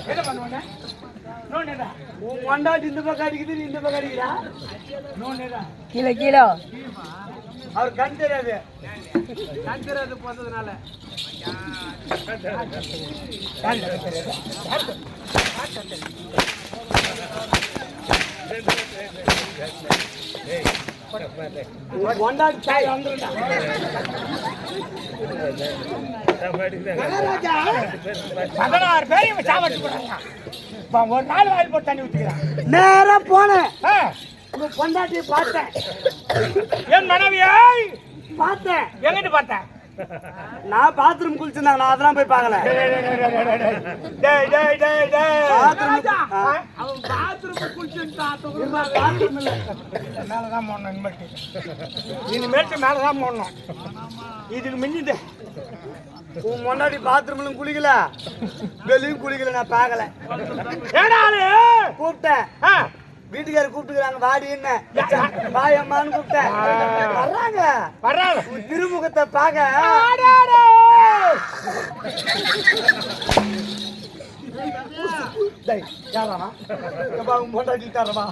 என்ன பண்ணுவானே நோனேடா உன் மண்டாட்டி இந்த பக்கம் அடிக்குது நீ இந்த பக்கம் அடிக்கிறா நோனேடா கீழே கீழே அவர் கண் தெரியாது போனதுனால ஒரு நாள் வாயில் போட்டு தண்ணி ஊற்றிக்கிறான் நேரா போனேன் பொண்டாட்டியை பார்த்தேன் என் மனைவியை பார்த்தேன் எங்கிட்டு பார்த்தேன் நான் பாத்ரூம் குளிச்சிருந்தாங்க நான் அதெல்லாம் போய் பார்க்கல மேலதான் போடணும் இனிமேட்டு மேலதான் போடணும் இதுக்கு மிஞ்சிட்டு உன் முன்னாடி பாத்ரூம்லும் குளிக்கல வெளியும் குளிக்கல நான் பார்க்கல கூப்பிட்டேன் வீட்டுக்காரர் கூப்பிட்டுக்கிறாங்க வாடி என்ன வாயம்மான்னு கூப்பிட்டேன் வர்றாங்க திருமுகத்தை பார்க்க பொண்டாட்டிட்டாரமா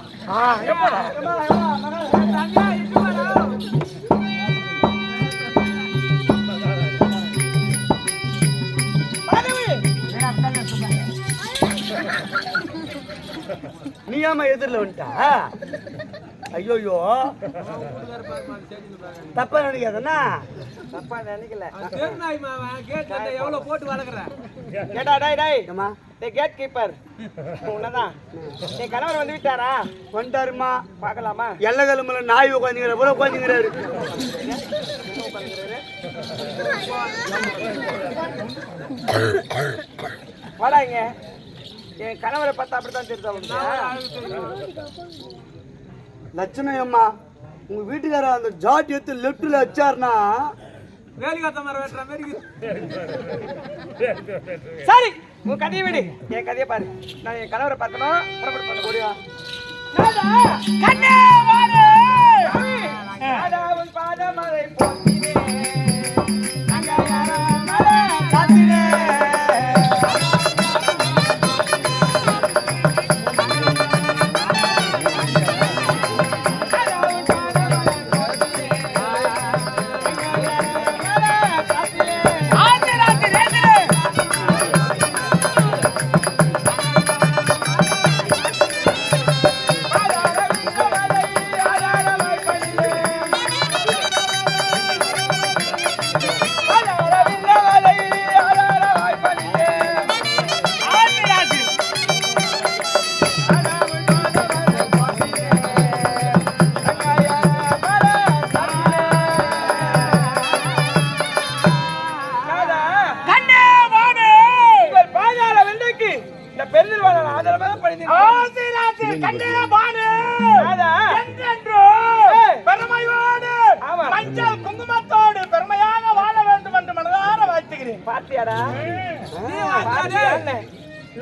நீ ஏமா எதிரில் வந்துட்டா ஐயோயோ தப்பா நினைக்காதண்ணா தப்பா நினைக்கல எவ்வளவு போட்டு வளர்க்குறேன் கேட்டா டாய் டாய் அம்மா கேட் கீப்பர் உன்னதான் என் கணவர் வந்து விட்டாரா வந்துட்டாருமா பார்க்கலாமா எல்ல கிளம்புல நாய் உட்காந்துங்கிற போல உட்காந்துங்கிறாரு வாடாங்க என் கணவரை பார்த்தா அப்படித்தான் தெரிஞ்சா லட்சணம் அம்மா உங்க வீட்டுக்கார அந்த ஜாட் எடுத்து லெப்ட்ல வச்சாருன்னா வேலிகாத்த மரம் வெட்டுற மாதிரி சரி உன் கதையை விடு என் கதையை பாரு நான் என் கணவரை பார்க்கணும் புறப்பட்டு பண்ண முடியும் பாதமலை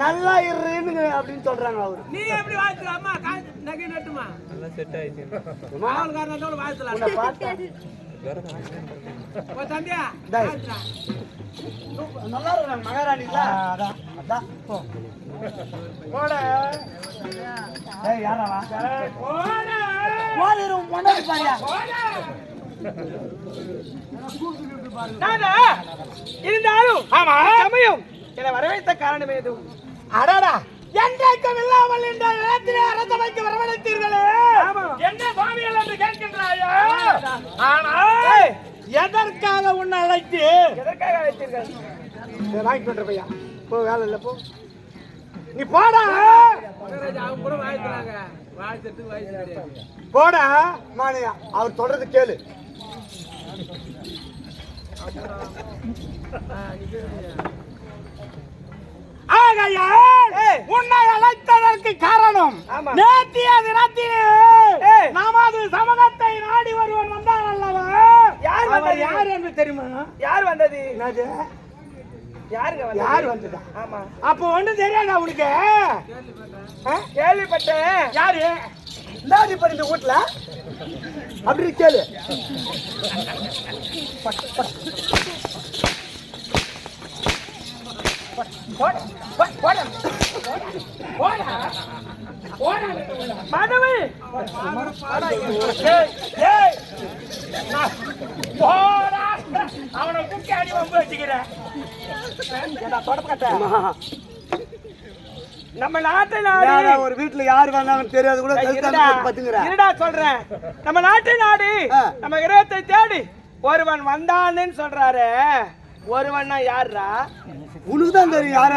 நல்லா இருன்னு அப்படின்னு சொல்றாங்க அவரு நீ எப்படி வாழ்த்துலாமா நகை நட்டுமா நல்லா செட் ஆயிடுச்சு மாவல்காரனோட வாழ்த்தலாம் ஓ தம்பியா நல்லா இருக்கு மகாராணில அதான் அதான் போட ஏய் யாரா போட போறோம் பொண்டாட்டி பாரியா நானா இருந்தாலும் ஆமா சமயம் என்ன வரவேற்ற காரணம் ஏது அடடா என்றைக்கும் இல்லாமல் இந்த நேரத்திலே அரசவைக்கு வரவழைத்தீர்களே என்ன சுவாமிகள் என்று கேட்கின்றாயோ ஆனால் எதற்காக உன்னை அழைத்து எதற்காக அழைத்தீர்கள் வாங்கிட்டு வந்த பையா போ வேலை இல்லை போ நீ போடா அவங்க கூட வாழ்த்துறாங்க வாழ்த்துட்டு வயசு போடா மானியா அவர் சொல்றது கேளு உன்னை அழைத்ததற்கு காரணம் நேத்திய தினத்திலே நமது சமூகத்தை நாடி வருவன் வந்தான் அல்லவா யார் என்று தெரியுமா யார் வந்தது யார் வந்ததா ஆமா அப்ப ஒண்ணு தெரியாதா உனக்கு கேள்விப்பட்டேன் யாரு இந்த வீட்டுல அப்படி கேளு மாதவி அவனை குக்கி அடி வம்பு வச்சுக்கிறேன். நம்ம நாட்டை நாடு ஒரு வீட்டுல யாரு வந்தாங்கன்னு தெரியாது கூட என்னடா சொல்றேன். நம்ம நாட்டை நாடு நம்ம கிரகத்தை தேடி ஒருவன் வந்தான்னு சொல்றாரு. ஒருவன்னா யாருடா? உனக்குதான் தெரியும் யாரு.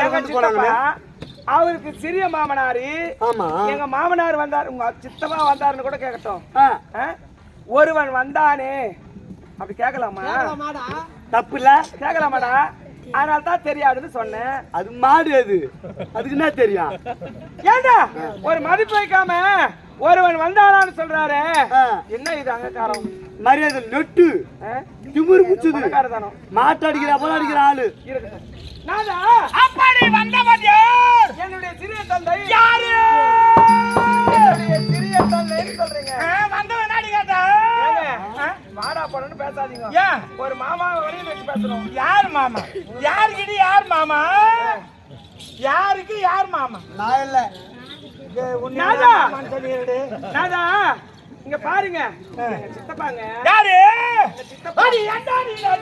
அவருக்கு சிறிய மாமனாரு. ஆமா, எங்க மாமனார் வந்தார், உங்க சித்தப்பா வந்தாருன்னு கூட கேட்கட்டும். ஒருவன் வந்தானே அப்படி கேட்கலாமா? தப்பு இல்ல, கேட்கலாமாடா? அதனால தான் தெரியாதுன்னு சொன்னேன். அது மாடு, அதுக்கு என்ன தெரியும்? ஏண்டா ஒரு மதிப்பு வைக்காம ஒருவன் வந்தானான்னு சொல்றாரு. என்ன இது அங்கக்காரம்? மரியாதை நெட்டு திமுரு முச்சுது. மாட்டாடிக்கிற போல அடிக்கிற ஆளு. அப்படி வந்தவன் யார்? என்னுடைய சிறிய தந்தை. யாரு? சிறிய தந்தைன்னு சொல்றீங்க. வந்தவன் நாடி கேட்டா வாடா போடன்னு பேசாதீங்க. ஏன் ஒரு மாமாவை வெளியில வச்சு பேசுறோம். யார் மாமா? யாருக்கிட்ட யார் மாமா? யாருக்கு யார் மாமா? நான் இல்ல. நாதா இங்க பாருங்க, சித்தப்பாங்க. யாரு? சித்தப்பா.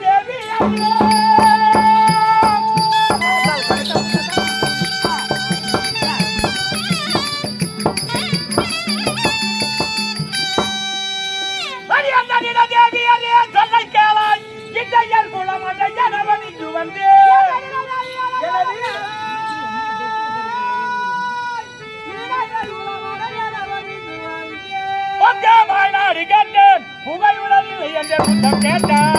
தேவி சொல்லை கேளாய். இடையர் குளம் அடையவனிக்கு வந்து நாடு கேட்டேன், புகை உணவில்லை என்ற குற்றம் கேட்டான்.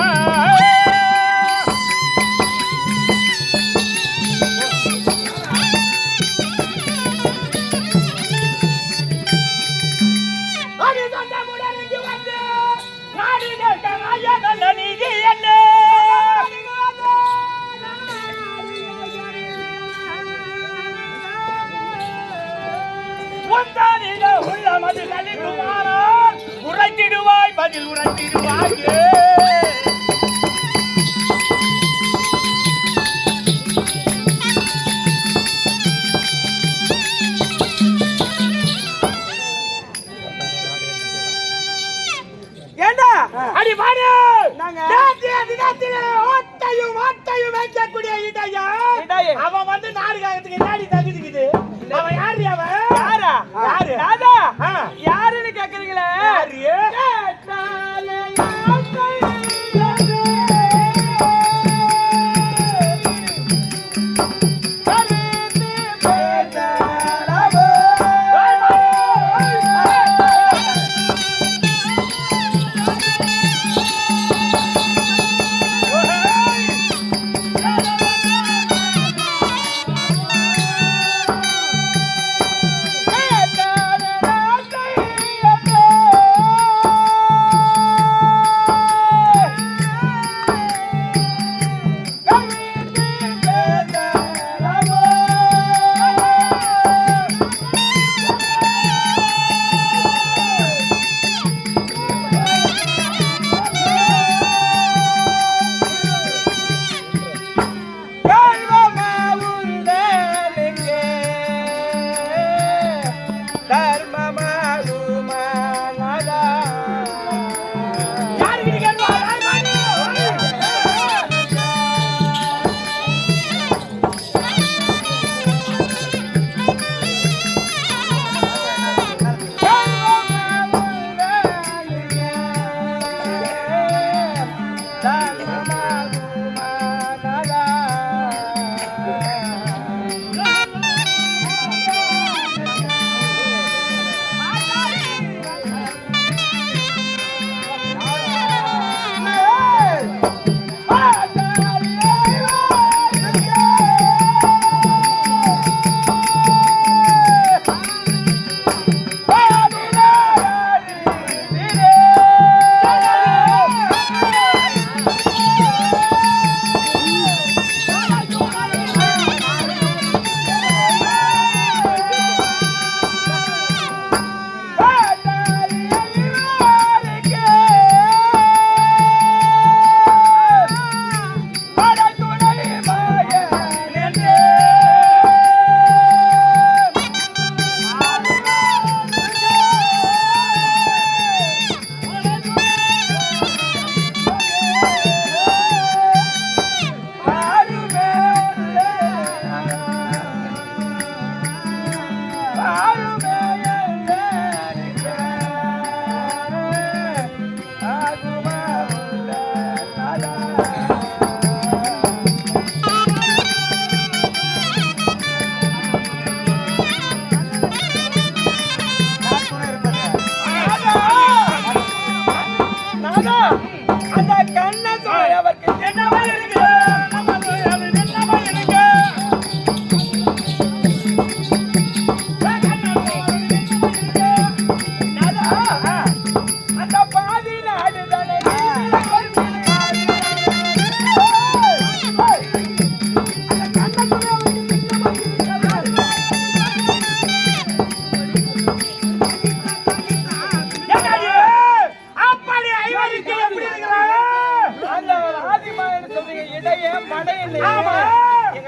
உரைத்திடுவாய், பதில் உரைத்திடுவாய். ஏண்டா அடி பாரு, ஓட்டையும் வைக்கக்கூடிய இடையா அவன் வந்து நாடுகாரத்துக்கு நாடி தகுதிக்குது. அவன் யாரு? அவன் யாரு? யாருன்னு கேக்குறீங்களே?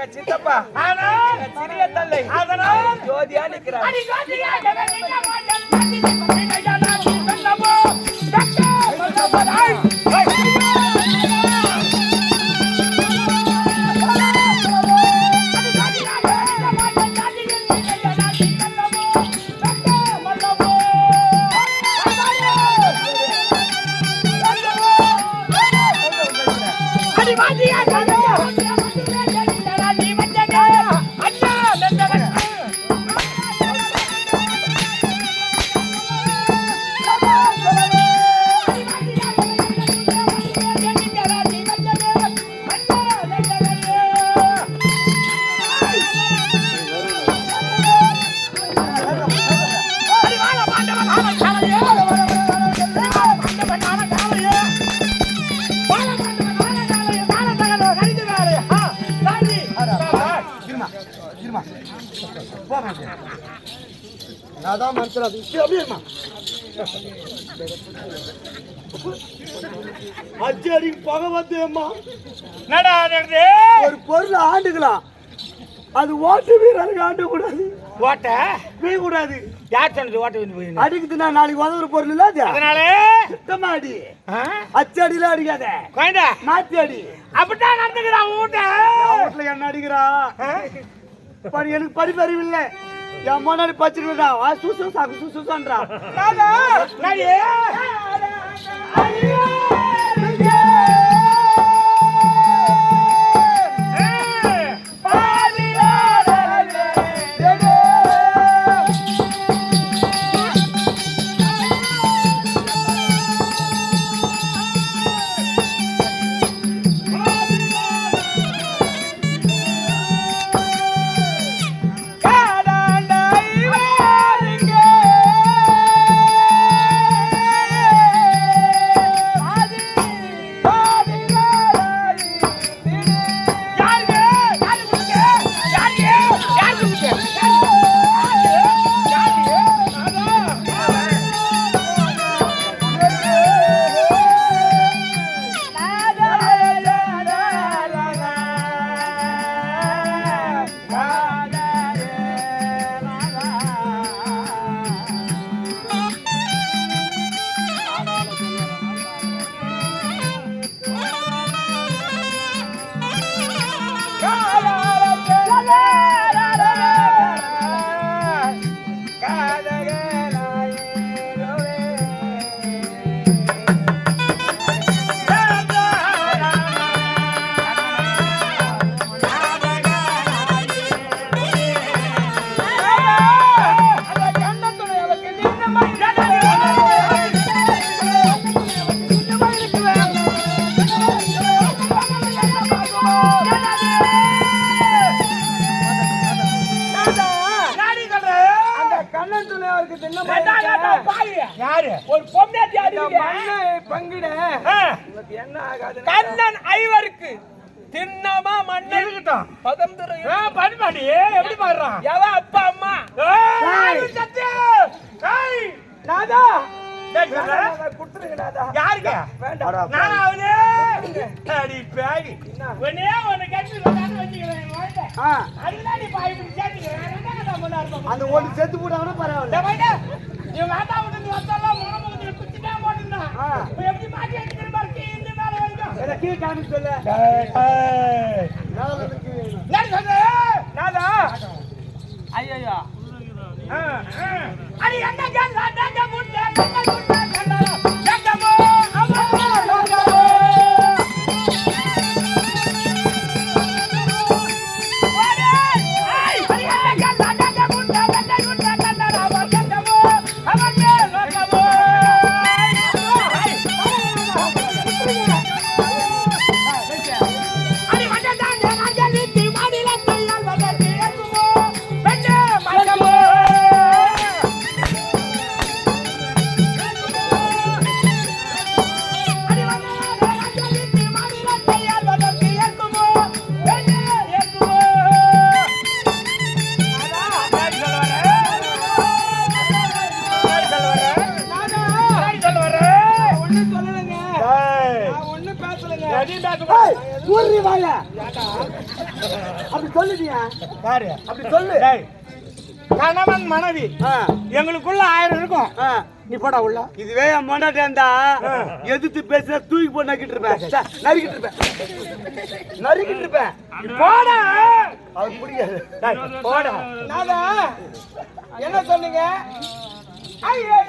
எங்க சித்தப்பா ஆனால் எங்க சிறிய தந்தை அதனால் ஜோதியா நிக்கிறார். அடி ஜோதியா ஜெகதியா மாட்டல் ஐயா நான் சொல்லவோ டக்கா சொல்லவோ ஐ அதான் மனசுல அது அப்படியேம்மா அச்சடி பகவத்தேம்மா நடா நடே ஒரு பொருள் ஆண்டுக்கலாம் அது ஓட்டு வீரருக்கு ஆண்டு கூடாது ஓட்ட வீ கூடாது யார் சொன்னது ஓட்ட வந்து போய் அடிக்குதுன்னா நாளைக்கு உதவுற பொருள் இல்ல அது அதனால சுத்தமா அடி அச்சடியில அடிக்காத கோயண்டா மாத்தி அடி அப்படித்தான் நடந்துக்கிறான் ஊட்ட வீட்டுல என்ன அடிக்கிறா எனக்கு படிப்பறிவு இல்லை என் முன்னாடி பச்சிருக்கா சூசு சாக்கு சூசுன்றா நடி ஒரு பொம்னாட்டி பங்கிட என்ன ஆகாது கண்ணன் ஐவருக்கு தின்னமா மண்ணு இருக்கட்டும் பதந்துரு பண்பாடி எப்படி பாடுறான் எவ அப்பா அம்மா நாதா யாருக்கு நானாவது அடி பேடி ஒன்னே ஒன்னு கட்டி வச்சுக்கிறேன் அதுதான் நீ பாய் இப்படி சேர்த்துக்கிறேன் அந்த ஒன்று செத்து போட்டாங்கன்னா பரவாயில்ல இவன் வேட்டா விட்டு வந்தாலும் முகமுகத்தில் குச்சிட்டா போட்டுருந்தான் எப்படி மாட்டி வச்சுக்கிற மாதிரி இந்த மேல வரைக்கும் கீழே காமி சொல்ல நாதா ஐயோ அடி என்ன கேட்க முட்டை கண்டமோ அப்ப அப்படி சொல்லுதியா பாரு அப்படி சொல்லு டேய், கணவன் மனைவி எங்களுக்குள்ள 1000 இருக்கும். நீ போடா உள்ள. இதுவே என் மொண்டாட்டி இருந்தா எதிர்த்து பேசுற தூக்கி போட்டு நக்கிட்டு இருப்பேன் நறுக்கிட்டு இருப்பேன் நறுக்கிட்டு இருப்பேன் போடா. அது பிடிக்காது டேய், போடா. நாதா என்ன சொன்னீங்க? ஐயா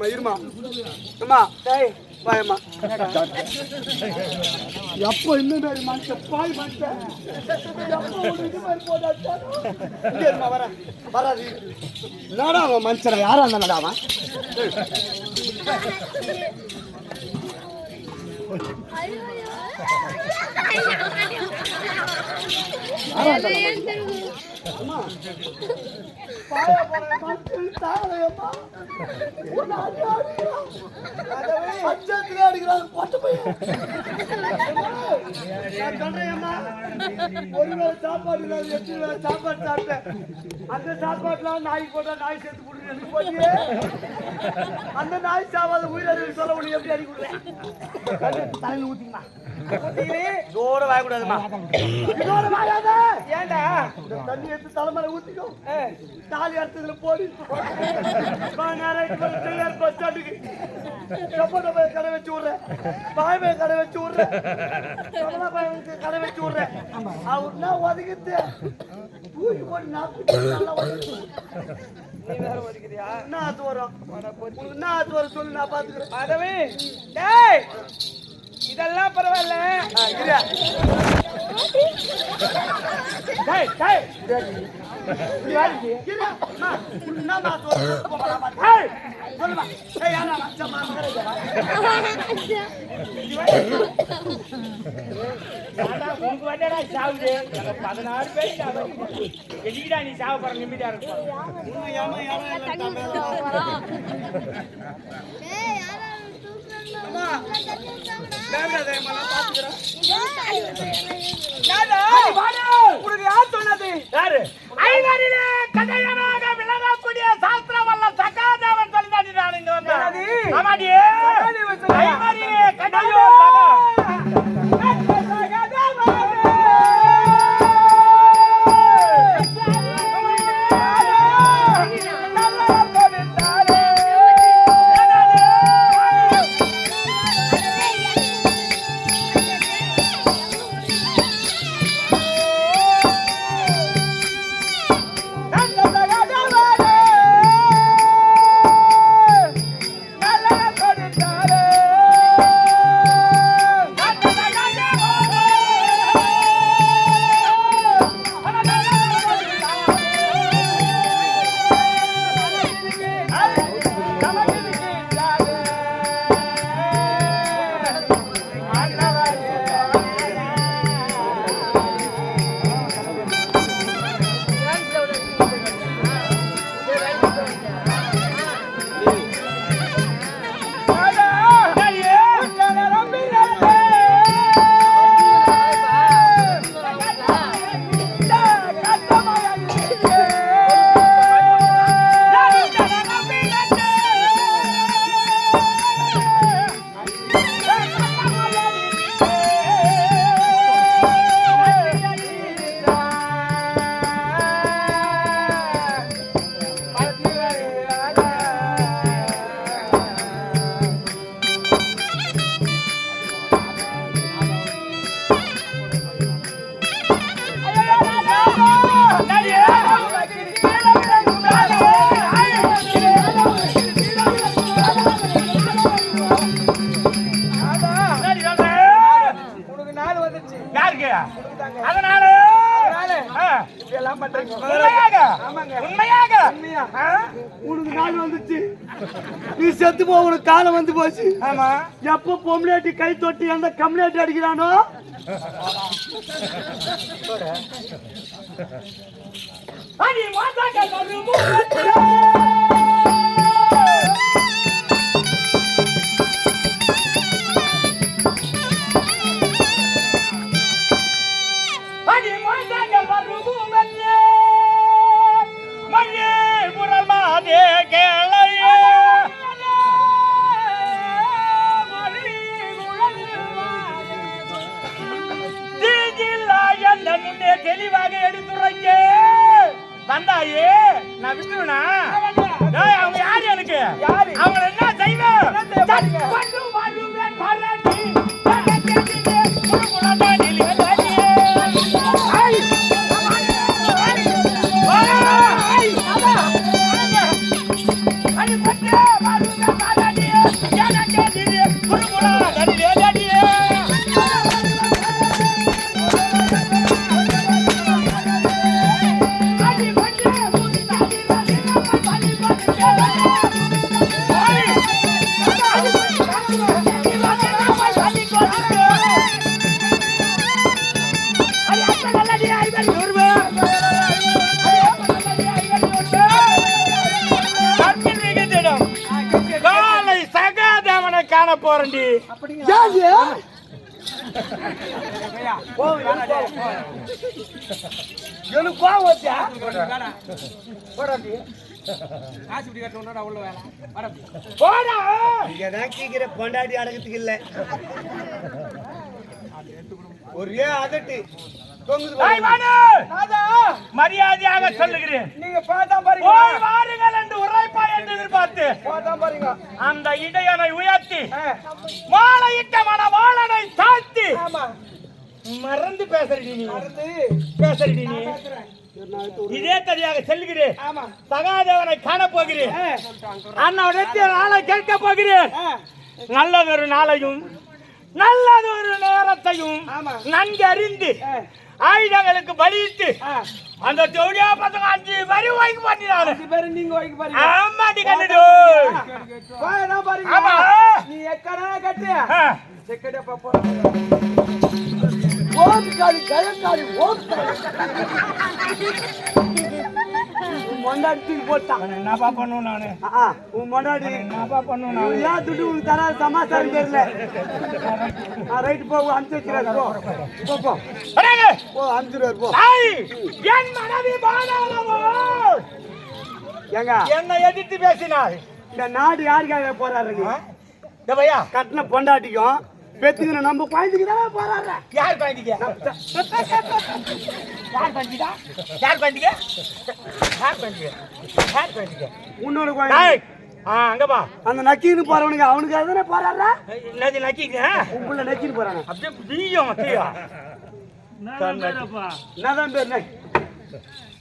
இருமா அம்மா வாயம்மா எப்போ இந்த மாதிரி மனுஷன் பாய் மனுஷன் வராது என்னடா அவன் மனுஷனை யாரா இருந்தாடா அவன் சாப்பாடு சாப்பிட்டேன் அந்த சாப்பாட்டுல நாய் போட்டா நாய் சேர்த்து கொடுக்குறேன் அந்த நாய் சாப்பாடு உயிரிழந்து சொல்ல முடியும் எப்படி அடி கொடுக்குறேன் தலையில் ஊத்திமா ஜோர வாயக்கூடாதுமா ஜோர வாயாத ஏண்டா தண்ணி எடுத்து தலைமையில ஊத்திக்கோ தாலி அறுத்ததுல போடி நேரம் பஸ் ஸ்டாண்டுக்கு சப்போட்டா போய் கடை வச்சு விடுறேன் பாய் போய் கடை வச்சு விடுறேன் கடை வச்சு விடுறேன் அவருனா ஒதுக்கிட்டு தூக்கி போட்டு நான் ஒதுக்கிறியா என்ன ஆத்து வரும் என்ன ஆத்து வரும் சொல்லு நான் பாத்துக்கிறேன் அதவே டேய் இதெல்லாம் பரவாயில்ல டேய் டேய் சாவுது 16 பேர் எதுக்கிட்டா நீ சாவு போற நிம்மதியா இருக்கும் உனக்கு யார் சொன்னது? யாரு? ஐவரிலே கதையனாக விளங்கக்கூடிய சாஸ்திரம் வல்ல சகாதேவன் சொல்லிதான் நான் இங்க வந்தேன். ஆமாடி. ஐவரிலே கதையோ உனக்கு நாள் வந்துச்சு, நீ செத்து போ, உனக்கு காலம் வந்து போச்சு. எப்ப பொம்னாட்டி கை தொட்டி அந்த கம்னாட்டி அடிக்கிறானோ தெளிவாக எடுத்துரைக்க வந்தாயே, நான் விட்டுருவனா? அவங்க யாரு எனக்கு? அவங்க என்ன செய்வேன்? காண போறேன்டி. எனக்கு கோவம் வச்சா பொண்டாட்டி அடக்கத்துக்கு இல்ல, ஒரே அதட்டு மரியாதையாக சொல்லுகிறேன். நீங்க பார்த்தா பாருங்க, வாருங்கள் என்று உரைப்பா என்று எதிர்பார்த்து பார்த்தா பாருங்க, அந்த இடையனை உயர்த்தி மாலையிட்ட மணவாளனை தாழ்த்தி மறந்து பேசுறீ நீ, பேசுறீ நீ. இதே தனியாக செல்கிறேன், சகாதேவனை காண போகிறேன், அண்ணா நாளை கேட்க போகிறேன். நல்லதொரு நாளையும் நல்லதொரு நேரத்தையும் நன்கு அறிந்து ஆயுதங்களுக்கு பலியிட்டு அந்த ஜோடியா பசங்க 5 பேரு வாங்கி மாட்டினாரு. 5 பேரு நீங்க வாங்கி பாருங்க. ஆமா நீ கண்டுடு. பாயனா பாருங்க. ஆமா நீ எக்கடா கட்டு. செக்கடே பாப்பா. ஓட்காரி கயக்காரி ஓட்காரி. மொண்டாட்டி போட்டான். என்னப்பா பண்ணு நானு? உன் மொண்டாட்டி என்னப்பா பண்ணு நானு? யா துட்டு உன் தர சமாச்சாரம் தெரியல. ரைட் போ, அனுப்பிச்சு வைக்கிறார் போ. போ போ. அடங்க. போ அனுப்பிச்சுறார் போ. ஐய் என் மனைவி பாடாளவோ. ஏங்க என்ன எதிர்த்து பேசினாய்? இந்த நாடு யாருக்காக போறாரு நீ? டேய்யா கட்டன பொண்டாட்டிக்கும் பெத்துக்கிற நம்ம குழந்தைக்கு தான் போறாரு. யார் குழந்தைக்கு? யார் குழந்தைக்கு? யார் குழந்தைக்கு? யார் குழந்தைக்கு? யார் குழந்தைக்கு? உன்னோட குழந்தை. அங்க பா. அந்த நக்கின்னு போறவனுக்கு அவனுக்கு தானே போறாரா? என்னது நக்கிங்க? உள்ள நக்கின்னு போறானே. அப்படியே பிரியும் தீயா. என்னதான் பேர் நக்கி?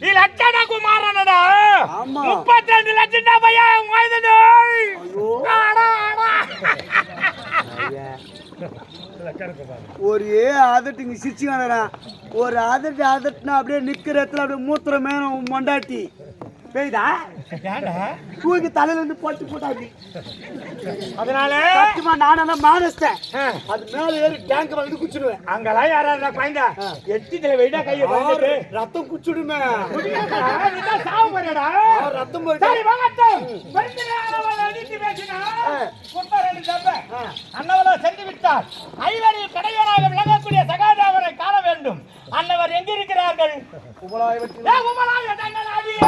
நீ லட்சண குமாரனடா. ஆமா 32 லட்சம் தான் பையா வாய்தடு. ஐயோ ஆடா ஆடா. ஒரே அதட்டுங்க சிரிச்சுக்கானடா. ஒரு அதட்டுனா அப்படியே நிக்கிற இடத்துல அப்படியே மூத்திர மேனும் மொண்டாட்டி பெய்தா ஏன்டா? தூக்கி தலையில இருந்து போட்டாங்க. அதனால சத்தியமா நானெல்லாம் மானஸ்டேன். ஆ, அது மேல ஏறி டேங்க் வந்து குச்சிடுவேன். அங்கெல்லாம் யாராவது குழந்தா எத்தில வெயிட்டா கையை குழந்தைட்டு ரத்தம் குச்சிடுமே. சாவு போறடா. ரத்தம் போயிட்டு சரி வாங்கட்டும். பெருந்திலே அண்ணவளை அடித்து பேசினா குட்டை ரெண்டு தப்ப அண்ணவளை சென்று விட்டார். ஐவரில் கடையனாக விளங்கக்கூடிய சகாதாவரை காண வேண்டும். அண்ணவர் எங்கிருக்கிறார்கள்? உபலாயவத்தில் உமலாய தங்களாகிய